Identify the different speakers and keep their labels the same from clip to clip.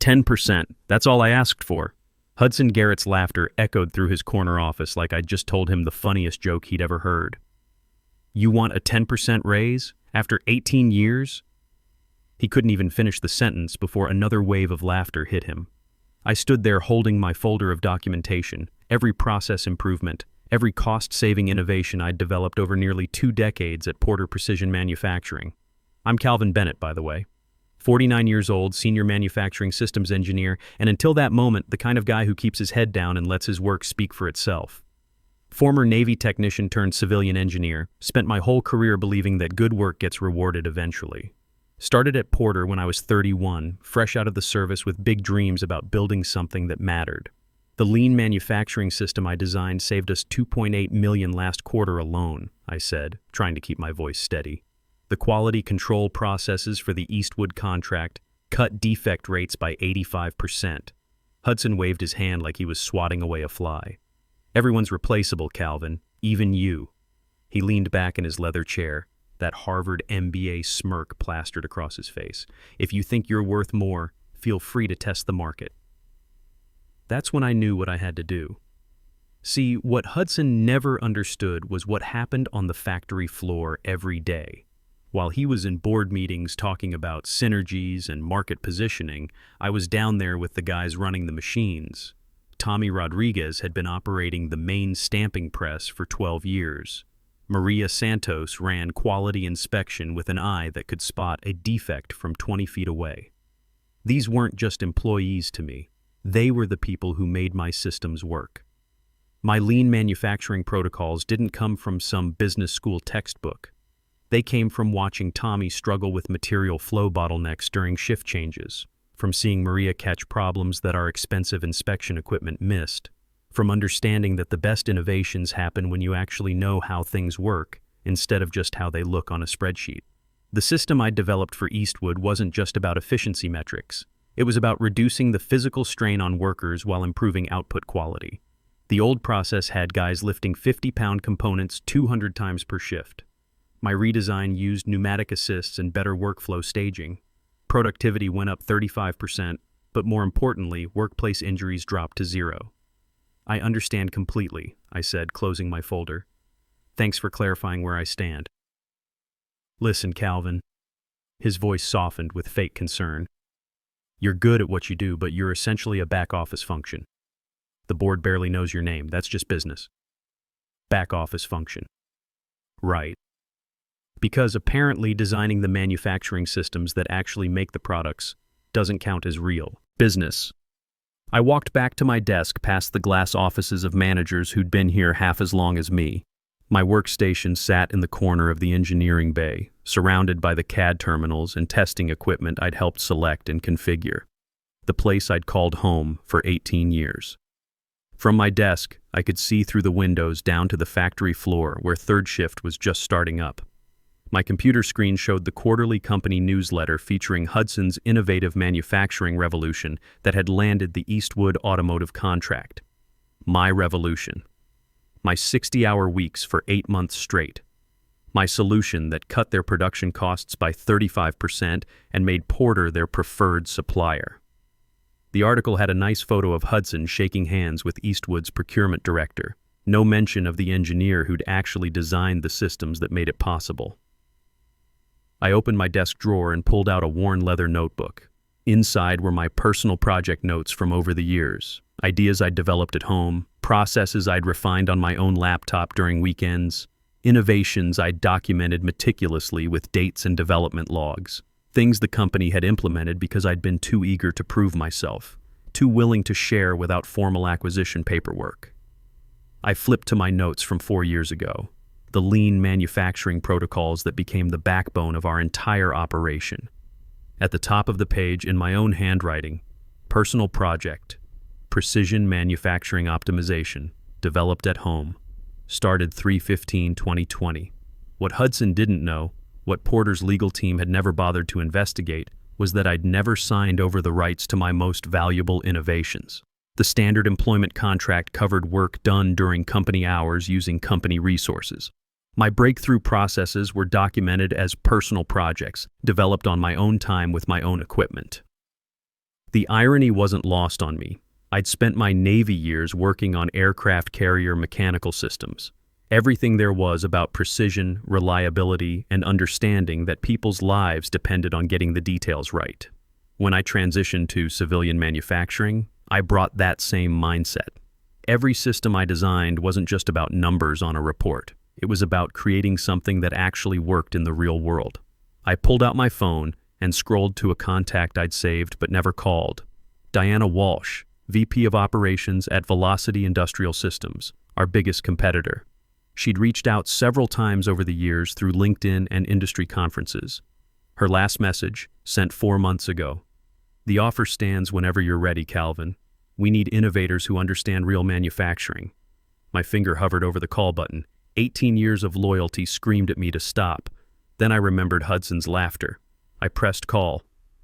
Speaker 1: 10%. That's all I asked for. Hudson Garrett's laughter echoed through his corner office like I'd just told him the funniest joke he'd ever heard. You want a 10% raise? After 18 years? He couldn't even finish the sentence before another wave of laughter hit him. I stood there holding my folder of documentation, every process improvement, every cost-saving innovation I'd developed over nearly 2 decades at Porter Precision Manufacturing. I'm Calvin Bennett, by the way. 49 years old, senior manufacturing systems engineer, and until that moment, the kind of guy who keeps his head down and lets his work speak for itself. Former Navy technician turned civilian engineer, spent my whole career believing that good work gets rewarded eventually. Started at Porter when I was 31, fresh out of the service with big dreams about building something that mattered. The lean manufacturing system I designed saved us $2.8 million last quarter alone, I said, trying to keep my voice steady. The quality control processes for the Eastwood contract cut defect rates by 85%. Hudson waved his hand like he was swatting away a fly. Everyone's replaceable, Calvin, even you. He leaned back in his leather chair, that Harvard MBA smirk plastered across his face. If you think you're worth more, feel free to test the market. That's when I knew what I had to do. See, what Hudson never understood was what happened on the factory floor every day. While he was in board meetings talking about synergies and market positioning, I was down there with the guys running the machines. Tommy Rodriguez had been operating the main stamping press for 12 years. Maria Santos ran quality inspection with an eye that could spot a defect from 20 feet away. These weren't just employees to me. They were the people who made my systems work. My lean manufacturing protocols didn't come from some business school textbook. They came from watching Tommy struggle with material flow bottlenecks during shift changes, from seeing Maria catch problems that our expensive inspection equipment missed, from understanding that the best innovations happen when you actually know how things work, instead of just how they look on a spreadsheet. The system I developed for Eastwood wasn't just about efficiency metrics. It was about reducing the physical strain on workers while improving output quality. The old process had guys lifting 50-pound components 200 times per shift. My redesign used pneumatic assists and better workflow staging. Productivity went up 35%, but more importantly, workplace injuries dropped to 0. I understand completely, I said, closing my folder. Thanks for clarifying where I stand. Listen, Calvin. His voice softened with fake concern. You're good at what you do, but you're essentially a back office function. The board barely knows your name. That's just business. Back office function. Right. Because apparently designing the manufacturing systems that actually make the products doesn't count as real business. I walked back to my desk past the glass offices of managers who'd been here half as long as me. My workstation sat in the corner of the engineering bay, surrounded by the CAD terminals and testing equipment I'd helped select and configure. The place I'd called home for 18 years. From my desk, I could see through the windows down to the factory floor where third shift was just starting up. My computer screen showed the quarterly company newsletter featuring Hudson's innovative manufacturing revolution that had landed the Eastwood automotive contract. My revolution. My 60-hour weeks for 8 months straight. My solution that cut their production costs by 35% and made Porter their preferred supplier. The article had a nice photo of Hudson shaking hands with Eastwood's procurement director. No mention of the engineer who'd actually designed the systems that made it possible. I opened my desk drawer and pulled out a worn leather notebook. Inside were my personal project notes from over the years, ideas I'd developed at home, processes I'd refined on my own laptop during weekends, innovations I'd documented meticulously with dates and development logs, things the company had implemented because I'd been too eager to prove myself, too willing to share without formal acquisition paperwork. I flipped to my notes from 4 years ago. The lean manufacturing protocols that became the backbone of our entire operation. At the top of the page, in my own handwriting, personal project, precision manufacturing optimization, developed at home, started 3/15/2020. What Hudson didn't know, what Porter's legal team had never bothered to investigate, was that I'd never signed over the rights to my most valuable innovations. The standard employment contract covered work done during company hours using company resources. My breakthrough processes were documented as personal projects, developed on my own time with my own equipment. The irony wasn't lost on me. I'd spent my Navy years working on aircraft carrier mechanical systems. Everything there was about precision, reliability, and understanding that people's lives depended on getting the details right. When I transitioned to civilian manufacturing, I brought that same mindset. Every system I designed wasn't just about numbers on a report. It was about creating something that actually worked in the real world. I pulled out my phone and scrolled to a contact I'd saved but never called. Diana Walsh, VP of Operations at Velocity Industrial Systems, our biggest competitor. She'd reached out several times over the years through LinkedIn and industry conferences. Her last message, sent 4 months ago. The offer stands whenever you're ready, Calvin. We need innovators who understand real manufacturing. My finger hovered over the call button. 18 years of loyalty screamed at me to stop. Then I remembered Hudson's laughter. I pressed call.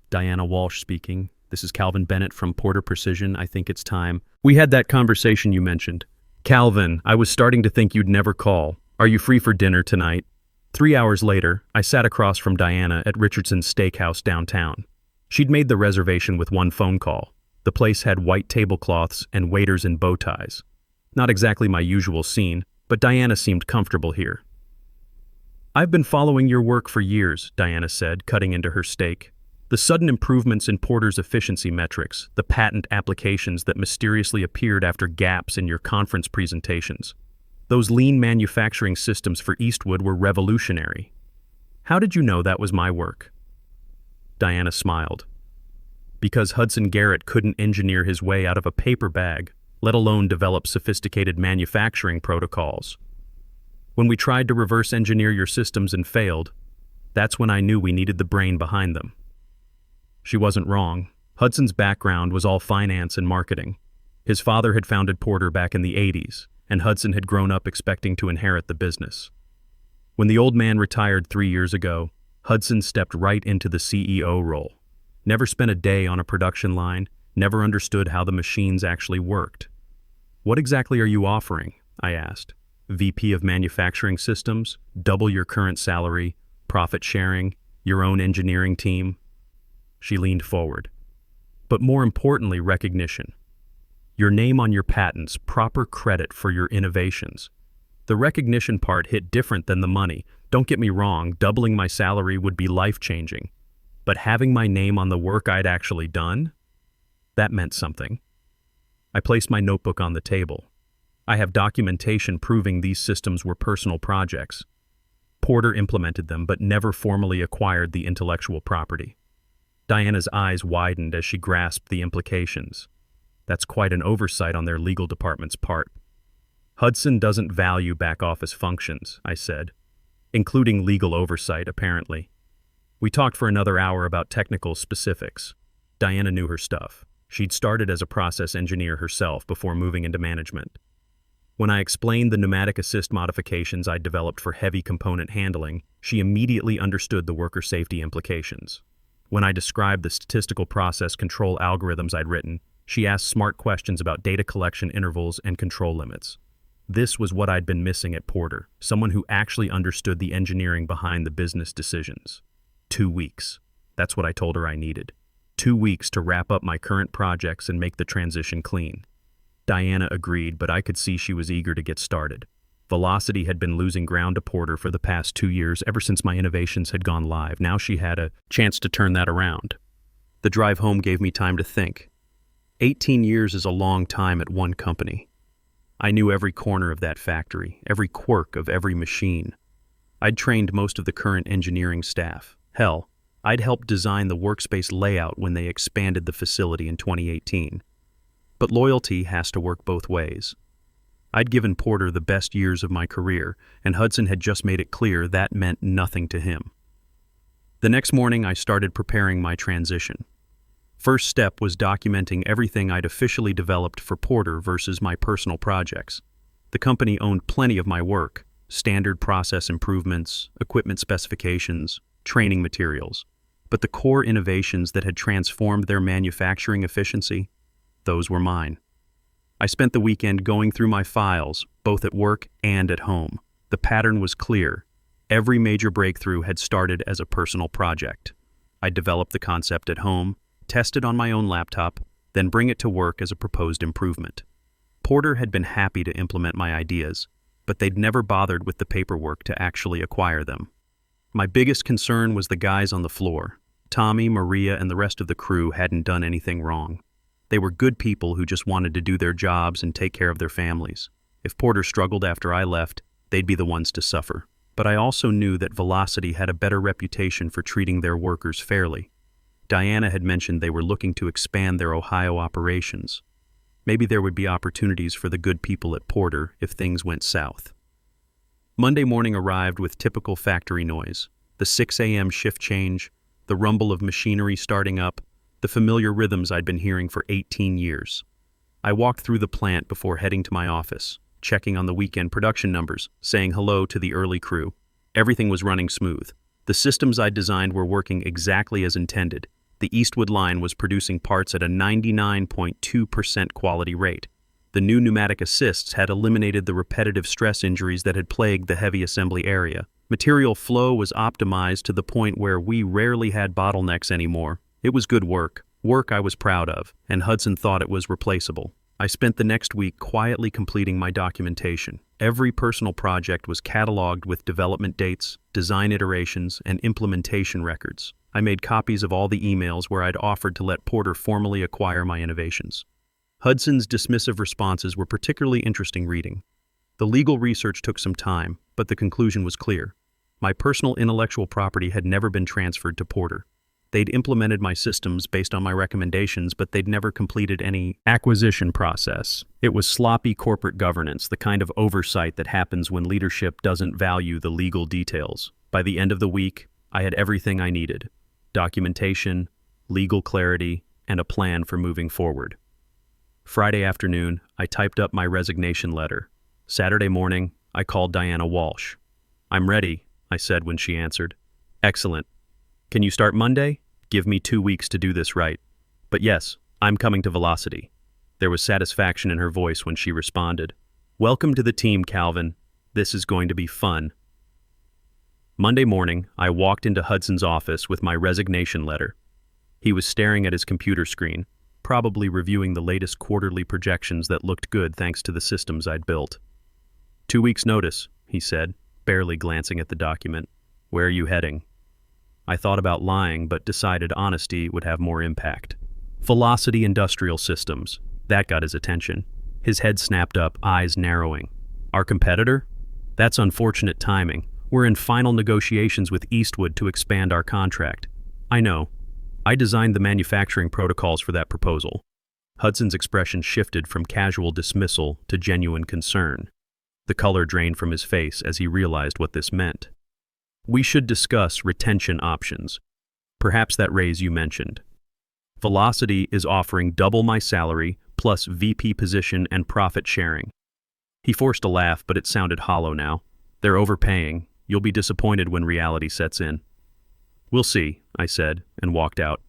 Speaker 1: Diana Walsh speaking. This is Calvin Bennett from Porter Precision. I think it's time. We had that conversation you mentioned. Calvin, I was starting to think you'd never call. Are you free for dinner tonight? 3 hours later, I sat across from Diana at Richardson's Steakhouse downtown. She'd made the reservation with one phone call. The place had white tablecloths and waiters in bow ties. Not exactly my usual scene, but Diana seemed comfortable here. I've been following your work for years, Diana said, cutting into her steak. The sudden improvements in Porter's efficiency metrics, the patent applications that mysteriously appeared after gaps in your conference presentations. Those lean manufacturing systems for Eastwood were revolutionary. How did you know that was my work? Diana smiled. Because Hudson Garrett couldn't engineer his way out of a paper bag, let alone develop sophisticated manufacturing protocols. When we tried to reverse engineer your systems and failed, that's when I knew we needed the brain behind them. She wasn't wrong. Hudson's background was all finance and marketing. His father had founded Porter back in the 80s, and Hudson had grown up expecting to inherit the business. When the old man retired 3 years ago, Hudson stepped right into the CEO role. Never spent a day on a production line, never understood how the machines actually worked. What exactly are you offering? I asked. VP of Manufacturing Systems, double your current salary, profit sharing, your own engineering team. She leaned forward. But more importantly, recognition. Your name on your patents, proper credit for your innovations. The recognition part hit different than the money. Don't get me wrong, doubling my salary would be life-changing. But having my name on the work I'd actually done? That meant something. I placed my notebook on the table. I have documentation proving these systems were personal projects. Porter implemented them but never formally acquired the intellectual property. Diana's eyes widened as she grasped the implications. That's quite an oversight on their legal department's part. Hudson doesn't value back-office functions, I said, including legal oversight, apparently. We talked for another hour about technical specifics. Diana knew her stuff. She'd started as a process engineer herself before moving into management. When I explained the pneumatic assist modifications I'd developed for heavy component handling, she immediately understood the worker safety implications. When I described the statistical process control algorithms I'd written, she asked smart questions about data collection intervals and control limits. This was what I'd been missing at Porter, someone who actually understood the engineering behind the business decisions. 2 weeks. That's what I told her I needed. 2 weeks to wrap up my current projects and make the transition clean. Diana agreed, but I could see she was eager to get started. Velocity had been losing ground to Porter for the past 2 years, ever since my innovations had gone live. Now she had a chance to turn that around. The drive home gave me time to think. 18 years is a long time at one company. I knew every corner of that factory, every quirk of every machine. I'd trained most of the current engineering staff. Hell, I'd helped design the workspace layout when they expanded the facility in 2018. But loyalty has to work both ways. I'd given Porter the best years of my career, and Hudson had just made it clear that meant nothing to him. The next morning, I started preparing my transition. First step was documenting everything I'd officially developed for Porter versus my personal projects. The company owned plenty of my work, standard process improvements, equipment specifications, training materials. But the core innovations that had transformed their manufacturing efficiency, those were mine. I spent the weekend going through my files, both at work and at home. The pattern was clear. Every major breakthrough had started as a personal project. I developed the concept at home, test it on my own laptop, then bring it to work as a proposed improvement. Porter had been happy to implement my ideas, but they'd never bothered with the paperwork to actually acquire them. My biggest concern was the guys on the floor. Tommy, Maria, and the rest of the crew hadn't done anything wrong. They were good people who just wanted to do their jobs and take care of their families. If Porter struggled after I left, they'd be the ones to suffer. But I also knew that Velocity had a better reputation for treating their workers fairly. Diana had mentioned they were looking to expand their Ohio operations. Maybe there would be opportunities for the good people at Porter if things went south. Monday morning arrived with typical factory noise. The 6 a.m. shift change, the rumble of machinery starting up, the familiar rhythms I'd been hearing for 18 years. I walked through the plant before heading to my office, checking on the weekend production numbers, saying hello to the early crew. Everything was running smooth. The systems I'd designed were working exactly as intended. The Eastwood line was producing parts at a 99.2% quality rate. The new pneumatic assists had eliminated the repetitive stress injuries that had plagued the heavy assembly area. Material flow was optimized to the point where we rarely had bottlenecks anymore. It was good work I was proud of, and Hudson thought it was replaceable. I spent the next week quietly completing my documentation. Every personal project was cataloged with development dates, design iterations, and implementation records. I made copies of all the emails where I'd offered to let Porter formally acquire my innovations. Hudson's dismissive responses were particularly interesting reading. The legal research took some time, but the conclusion was clear. My personal intellectual property had never been transferred to Porter. They'd implemented my systems based on my recommendations, but they'd never completed any acquisition process. It was sloppy corporate governance, the kind of oversight that happens when leadership doesn't value the legal details. By the end of the week, I had everything I needed: documentation, legal clarity, and a plan for moving forward. Friday afternoon, I typed up my resignation letter. Saturday morning, I called Diana Walsh. "I'm ready," I said when she answered. "Excellent. Can you start Monday? Give me 2 weeks to do this right. But yes, I'm coming to Velocity." There was satisfaction in her voice when she responded. "Welcome to the team, Calvin. This is going to be fun." Monday morning, I walked into Hudson's office with my resignation letter. He was staring at his computer screen, probably reviewing the latest quarterly projections that looked good thanks to the systems I'd built. 2 weeks' notice," he said, barely glancing at the document. "Where are you heading?" I thought about lying, but decided honesty would have more impact. "Velocity Industrial Systems." That got his attention. His head snapped up, eyes narrowing. "Our competitor? That's unfortunate timing. We're in final negotiations with Eastwood to expand our contract." "I know. I designed the manufacturing protocols for that proposal." Hudson's expression shifted from casual dismissal to genuine concern. The color drained from his face as he realized what this meant. "We should discuss retention options. Perhaps that raise you mentioned. Velocity is offering double my salary plus VP position and profit sharing." He forced a laugh, but it sounded hollow now. "They're overpaying. You'll be disappointed when reality sets in." "We'll see," I said, and walked out.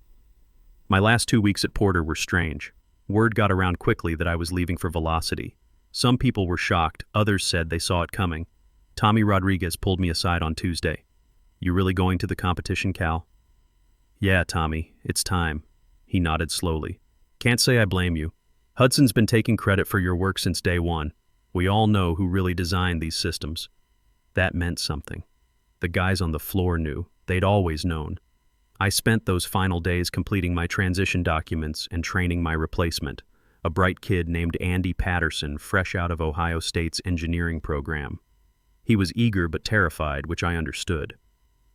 Speaker 1: My last 2 weeks at Porter were strange. Word got around quickly that I was leaving for Velocity. Some people were shocked, others said they saw it coming. Tommy Rodriguez pulled me aside on Tuesday. "You really going to the competition, Cal?" "Yeah, Tommy, it's time." He nodded slowly. "Can't say I blame you. Hudson's been taking credit for your work since day one. We all know who really designed these systems." That meant something. The guys on the floor knew. They'd always known. I spent those final days completing my transition documents and training my replacement, a bright kid named Andy Patterson, fresh out of Ohio State's engineering program. He was eager but terrified, which I understood.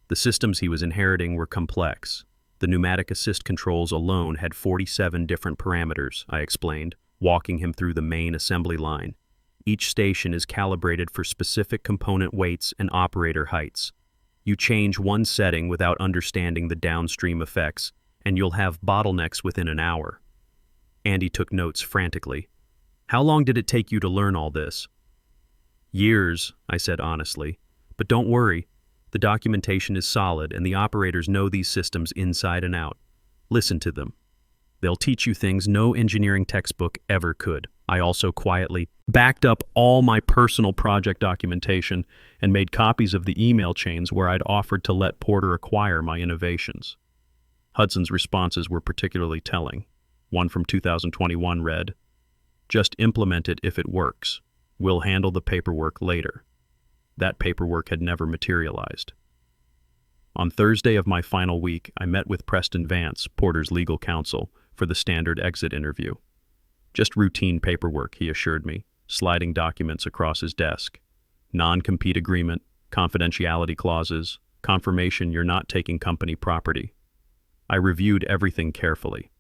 Speaker 1: The systems he was inheriting were complex. The pneumatic assist controls alone had 47 different parameters, I explained, walking him through the main assembly line. Each station is calibrated for specific component weights and operator heights. You change one setting without understanding the downstream effects, and you'll have bottlenecks within an hour. Andy took notes frantically. "How long did it take you to learn all this?" "Years," I said honestly. "But don't worry. The documentation is solid, and the operators know these systems inside and out. Listen to them. They'll teach you things no engineering textbook ever could." I also quietly backed up all my personal project documentation and made copies of the email chains where I'd offered to let Porter acquire my innovations. Hudson's responses were particularly telling. One from 2021 read, "Just implement it if it works. We'll handle the paperwork later." That paperwork had never materialized. On Thursday of my final week, I met with Preston Vance, Porter's legal counsel, for the standard exit interview. "Just routine paperwork," he assured me, sliding documents across his desk. "Non-compete agreement, confidentiality clauses, confirmation you're not taking company property." I reviewed everything carefully.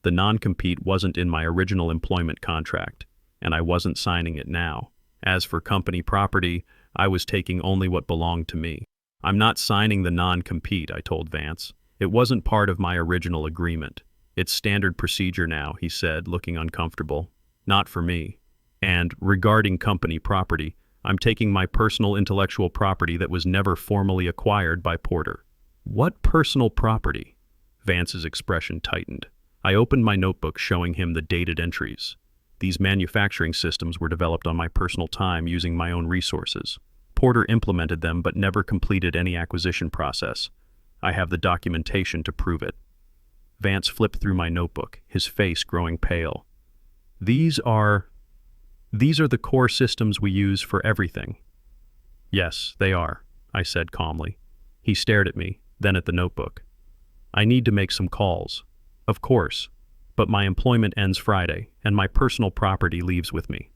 Speaker 1: The non-compete wasn't in my original employment contract, and I wasn't signing it now. As for company property, I was taking only what belonged to me. "I'm not signing the non-compete," I told Vance. "It wasn't part of my original agreement. It's standard procedure now," he said, looking uncomfortable. "Not for me. And regarding company property, I'm taking my personal intellectual property that was never formally acquired by Porter." "What personal property?" Vance's expression tightened. I opened my notebook, showing him the dated entries. "These manufacturing systems were developed on my personal time using my own resources. Porter implemented them but never completed any acquisition process. I have the documentation to prove it." Vance flipped through my notebook, his face growing pale. These are the core systems we use for everything." "Yes, they are," I said calmly. He stared at me, then at the notebook. "I need to make some calls." "Of course, but my employment ends Friday, and my personal property leaves with me."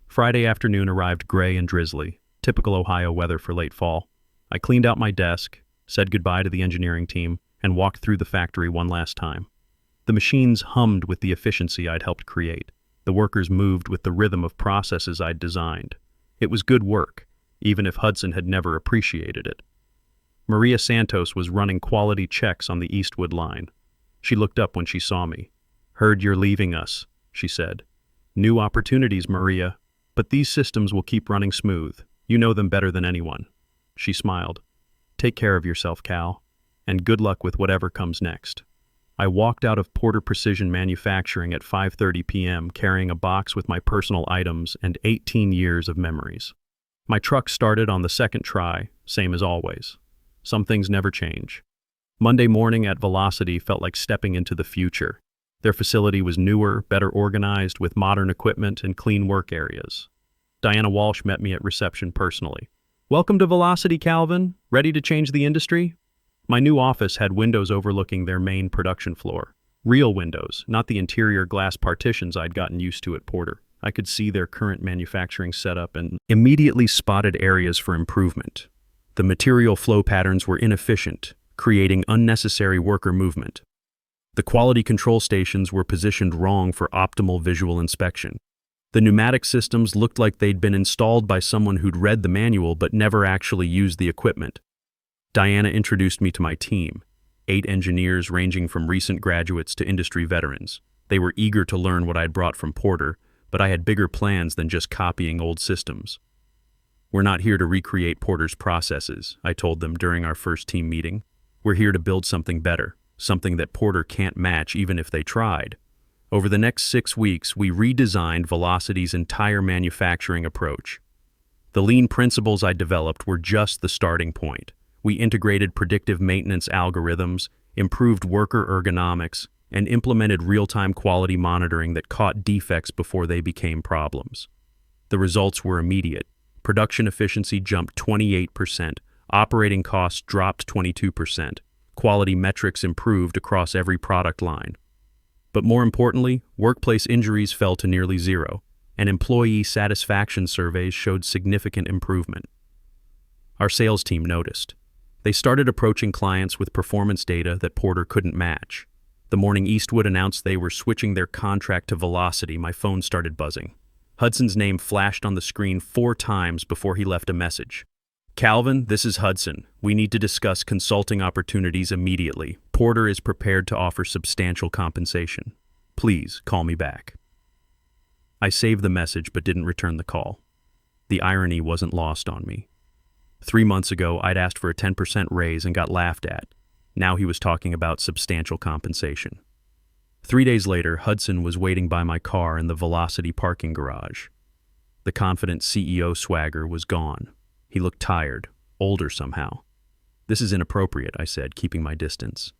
Speaker 1: Friday afternoon arrived gray and drizzly, typical Ohio weather for late fall. I cleaned out my desk, said goodbye to the engineering team, and walked through the factory one last time. The machines hummed with the efficiency I'd helped create. The workers moved with the rhythm of processes I'd designed. It was good work, even if Hudson had never appreciated it. Maria Santos was running quality checks on the Eastwood line. She looked up when she saw me. "Heard you're leaving us," she said. "New opportunities, Maria. But these systems will keep running smooth. You know them better than anyone." She smiled. "Take care of yourself, Cal, and good luck with whatever comes next." I walked out of Porter Precision Manufacturing at 5:30 p.m. carrying a box with my personal items and 18 years of memories. My truck started on the second try, same as always. Some things never change. Monday morning at Velocity felt like stepping into the future. Their facility was newer, better organized, with modern equipment and clean work areas. Diana Walsh met me at reception personally. "Welcome to Velocity, Calvin. Ready to change the industry?" My new office had windows overlooking their main production floor. Real windows, not the interior glass partitions I'd gotten used to at Porter. I could see their current manufacturing setup and immediately spotted areas for improvement. The material flow patterns were inefficient, creating unnecessary worker movement. The quality control stations were positioned wrong for optimal visual inspection. The pneumatic systems looked like they'd been installed by someone who'd read the manual but never actually used the equipment. Diana introduced me to my team, 8 engineers ranging from recent graduates to industry veterans. They were eager to learn what I'd brought from Porter, but I had bigger plans than just copying old systems. "We're not here to recreate Porter's processes," I told them during our first team meeting. "We're here to build something better. Something that Porter can't match even if they tried." Over the next 6 weeks, we redesigned Velocity's entire manufacturing approach. The lean principles I developed were just the starting point. We integrated predictive maintenance algorithms, improved worker ergonomics, and implemented real-time quality monitoring that caught defects before they became problems. The results were immediate. Production efficiency jumped 28%, operating costs dropped 22%. Quality metrics improved across every product line. But more importantly, workplace injuries fell to nearly zero, and employee satisfaction surveys showed significant improvement. Our sales team noticed. They started approaching clients with performance data that Porter couldn't match. The morning Eastwood announced they were switching their contract to Velocity, my phone started buzzing. Hudson's name flashed on the screen 4 times before he left a message. "Calvin, this is Hudson. We need to discuss consulting opportunities immediately. Porter is prepared to offer substantial compensation. Please call me back." I saved the message but didn't return the call. The irony wasn't lost on me. 3 months ago, I'd asked for a 10% raise and got laughed at. Now he was talking about substantial compensation. 3 days later, Hudson was waiting by my car in the Velocity parking garage. The confident CEO swagger was gone. He looked tired, older somehow. "This is inappropriate," I said, keeping my distance.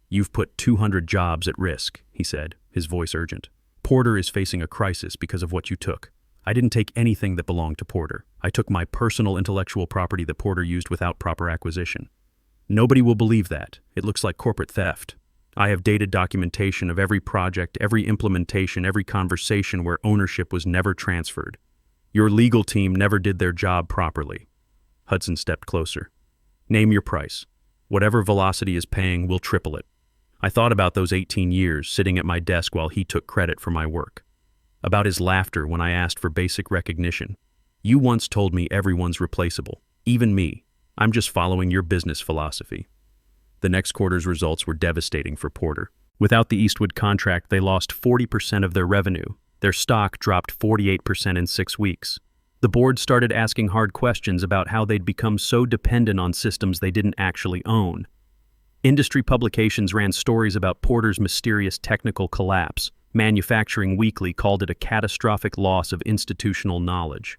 Speaker 1: "You've put 200 jobs at risk," he said, his voice urgent. "Porter is facing a crisis because of what you took. I didn't take anything that belonged to Porter. I took my personal intellectual property that Porter used without proper acquisition. Nobody will believe that. It looks like corporate theft. I have dated documentation of every project, every implementation, every conversation where ownership was never transferred. Your legal team never did their job properly." Hudson stepped closer. "Name your price. Whatever Velocity is paying, we'll triple it." I thought about those 18 years sitting at my desk while he took credit for my work. About his laughter when I asked for basic recognition. "You once told me everyone's replaceable. Even me. I'm just following your business philosophy." The next quarter's results were devastating for Porter. Without the Eastwood contract, they lost 40% of their revenue. Their stock dropped 48% in 6 weeks. The board started asking hard questions about how they'd become so dependent on systems they didn't actually own. Industry publications ran stories about Porter's mysterious technical collapse. Manufacturing Weekly called it a catastrophic loss of institutional knowledge.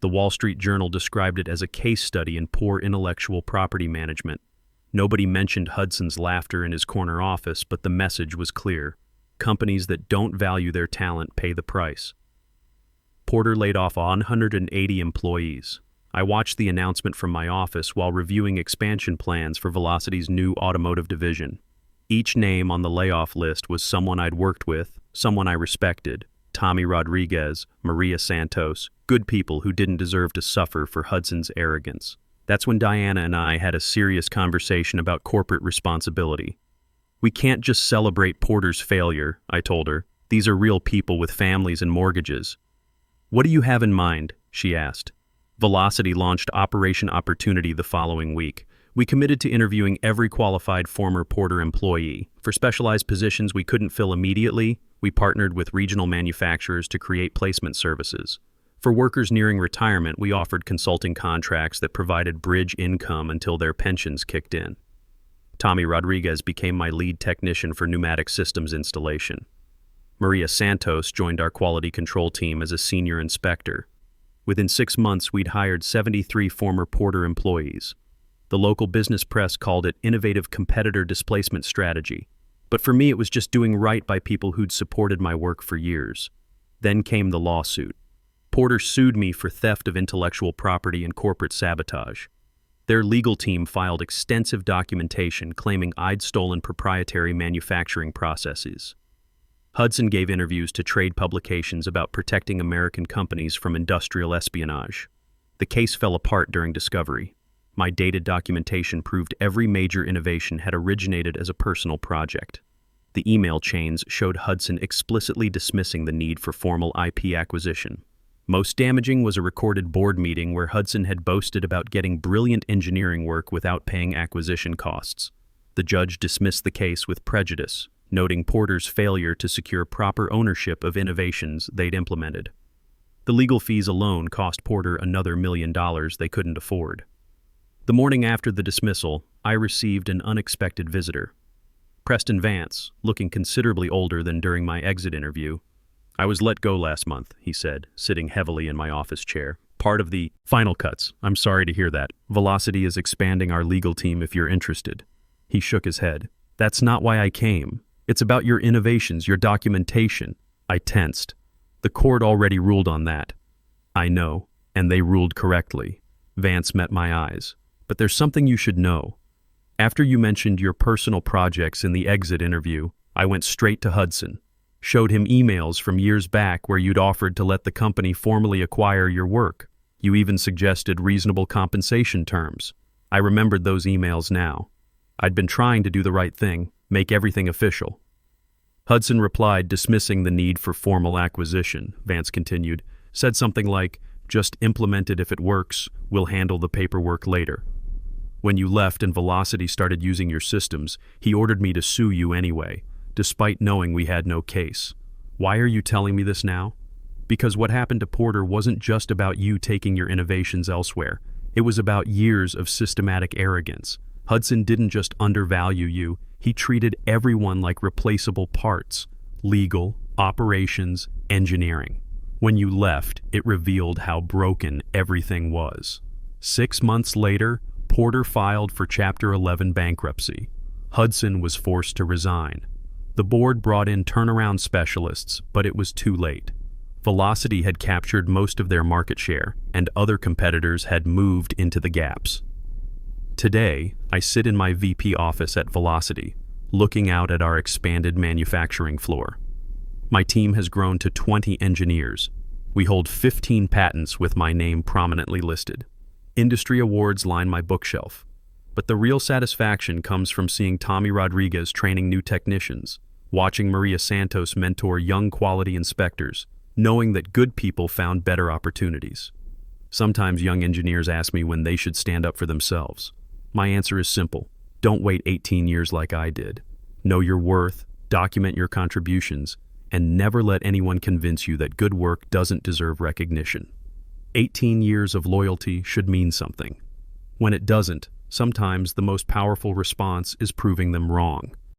Speaker 1: The Wall Street Journal described it as a case study in poor intellectual property management. Nobody mentioned Hudson's laughter in his corner office, but the message was clear. Companies that don't value their talent pay the price. Porter laid off 180 employees. I watched the announcement from my office while reviewing expansion plans for Velocity's new automotive division. Each name on the layoff list was someone I'd worked with, someone I respected: Tommy Rodriguez, Maria Santos, good people who didn't deserve to suffer for Hudson's arrogance. That's when Diana and I had a serious conversation about corporate responsibility. "We can't just celebrate Porter's failure," I told her. "These are real people with families and mortgages." "What do you have in mind?" she asked. Velocity launched Operation Opportunity the following week. We committed to interviewing every qualified former Porter employee. For specialized positions we couldn't fill immediately, we partnered with regional manufacturers to create placement services. For workers nearing retirement, we offered consulting contracts that provided bridge income until their pensions kicked in. Tommy Rodriguez became my lead technician for pneumatic systems installation. Maria Santos joined our quality control team as a senior inspector. Within 6 months, we'd hired 73 former Porter employees. The local business press called it innovative competitor displacement strategy. But for me, it was just doing right by people who'd supported my work for years. Then came the lawsuit. Porter sued me for theft of intellectual property and corporate sabotage. Their legal team filed extensive documentation claiming I'd stolen proprietary manufacturing processes. Hudson gave interviews to trade publications about protecting American companies from industrial espionage. The case fell apart during discovery. My dated documentation proved every major innovation had originated as a personal project. The email chains showed Hudson explicitly dismissing the need for formal IP acquisition. Most damaging was a recorded board meeting where Hudson had boasted about getting brilliant engineering work without paying acquisition costs. The judge dismissed the case with prejudice, noting Porter's failure to secure proper ownership of innovations they'd implemented. The legal fees alone cost Porter another $1 million they couldn't afford. The morning after the dismissal, I received an unexpected visitor. Preston Vance, looking considerably older than during my exit interview. "I was let go last month," he said, sitting heavily in my office chair. "Part of the final cuts. I'm sorry to hear that. Velocity is expanding our legal team if you're interested." He shook his head. "That's not why I came. It's about your innovations, your documentation." I tensed. "The court already ruled on that." "I know, and they ruled correctly." Vance met my eyes. "But there's something you should know. After you mentioned your personal projects in the exit interview, I went straight to Hudson. Showed him emails from years back where you'd offered to let the company formally acquire your work. You even suggested reasonable compensation terms. I remembered those emails now. I'd been trying to do the right thing, make everything official." Hudson replied, dismissing the need for formal acquisition. Vance continued, said something like, "Just implement it if it works, we'll handle the paperwork later. When you left and Velocity started using your systems, he ordered me to sue you anyway, despite knowing we had no case. Why are you telling me this now? Because what happened to Porter wasn't just about you taking your innovations elsewhere. It was about years of systematic arrogance. Hudson didn't just undervalue you, he treated everyone like replaceable parts. Legal, operations, engineering. When you left, it revealed how broken everything was. 6 months later, Porter filed for Chapter 11 bankruptcy. Hudson was forced to resign. The board brought in turnaround specialists, but it was too late. Velocity had captured most of their market share, and other competitors had moved into the gaps. Today, I sit in my VP office at Velocity, looking out at our expanded manufacturing floor. My team has grown to 20 engineers. We hold 15 patents with my name prominently listed. Industry awards line my bookshelf. But the real satisfaction comes from seeing Tommy Rodriguez training new technicians, watching Maria Santos mentor young quality inspectors, knowing that good people found better opportunities. Sometimes young engineers ask me when they should stand up for themselves. My answer is simple. Don't wait 18 years like I did. Know your worth, document your contributions, and never let anyone convince you that good work doesn't deserve recognition. 18 years of loyalty should mean something. When it doesn't, sometimes the most powerful response is proving them wrong.